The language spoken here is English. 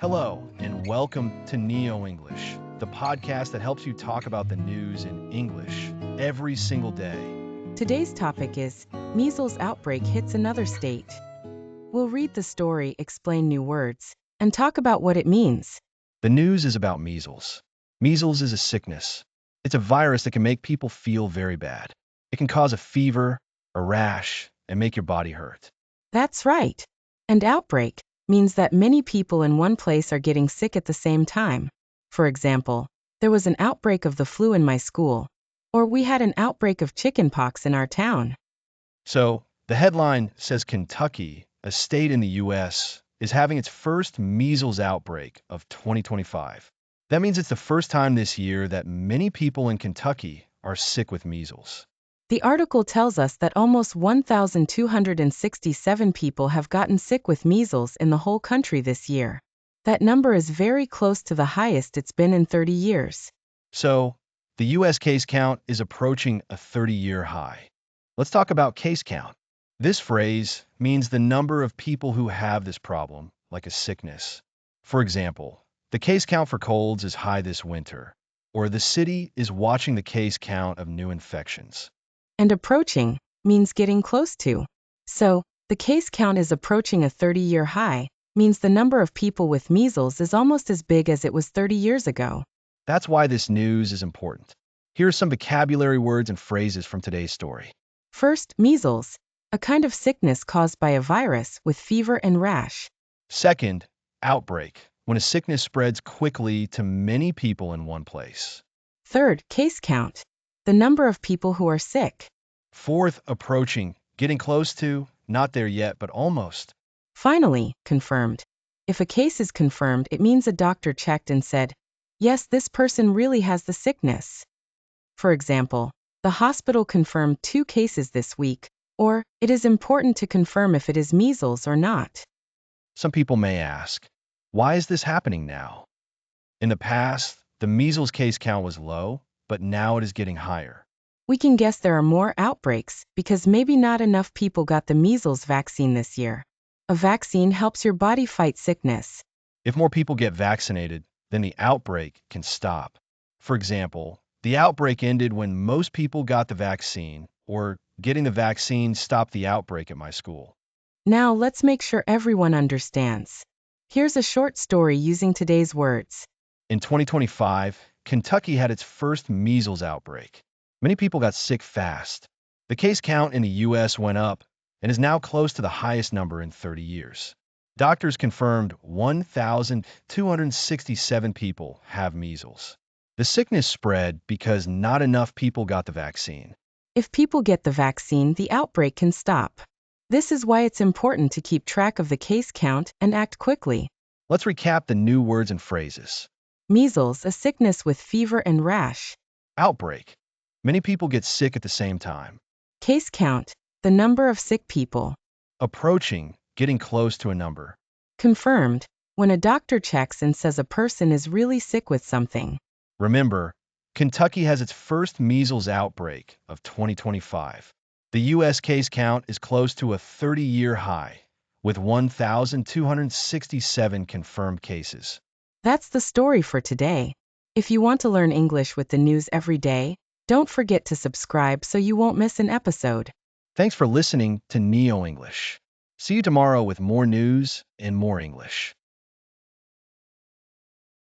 Hello, and welcome to NeoEnglish, the podcast that helps you talk about the news in English every single day. Today's topic is Measles Outbreak hits another state. We'll read the story, explain new words, and talk about what it means. The news is about measles. Measles is a sickness. It's a virus that can make people feel very bad. It can cause a fever, a rash, and make your body hurt. That's right. And outbreak means that many people in one place are getting sick at the same time. For example, there was an outbreak of the flu in my school, or we had an outbreak of chickenpox in our town. So, the headline says Kentucky, a state in the U.S., is having its first measles outbreak of 2025. That means it's the first time this year that many people in Kentucky are sick with measles. The article tells us that almost 1,267 people have gotten sick with measles in the whole country this year. That number is very close to the highest it's been in 30 years. So, the U.S. case count is approaching a 30-year high. Let's talk about case count. This phrase means the number of people who have this problem, like a sickness. For example, the case count for colds is high this winter, or the city is watching the case count of new infections. And approaching means getting close to. So, the case count is approaching a 30-year high, means the number of people with measles is almost as big as it was 30 years ago. That's why this news is important. Here are some vocabulary words and phrases from today's story. First, measles, a kind of sickness caused by a virus with fever and rash. Second, outbreak, when a sickness spreads quickly to many people in one place. Third, case count, the number of people who are sick. Fourth, approaching, getting close to, not there yet, but almost. Finally, confirmed. If a case is confirmed, it means a doctor checked and said, yes, this person really has the sickness. For example, the hospital confirmed 2 cases this week, or it is important to confirm if it is measles or not. Some people may ask, why is this happening now? In the past, the measles case count was low, but now it is getting higher. We can guess there are more outbreaks because maybe not enough people got the measles vaccine this year. A vaccine helps your body fight sickness. If more people get vaccinated, then the outbreak can stop. For example, the outbreak ended when most people got the vaccine, or getting the vaccine stopped the outbreak at my school. Now let's make sure everyone understands. Here's a short story using today's words. In 2025, Kentucky had its first measles outbreak. Many people got sick fast. The case count in the U.S. went up and is now close to the highest number in 30 years. Doctors confirmed 1,267 people have measles. The sickness spread because not enough people got the vaccine. If people get the vaccine, the outbreak can stop. This is why it's important to keep track of the case count and act quickly. Let's recap the new words and phrases. Measles, a sickness with fever and rash. Outbreak. Many people get sick at the same time. Case count, the number of sick people. Approaching, getting close to a number. Confirmed, when a doctor checks and says a person is really sick with something. Remember, Kentucky has its first measles outbreak of 2025. The U.S. case count is close to a 30-year high, with 1,267 confirmed cases. That's the story for today. If you want to learn English with the news every day, don't forget to subscribe so you won't miss an episode. Thanks for listening to NeoEnglish. See you tomorrow with more news and more English.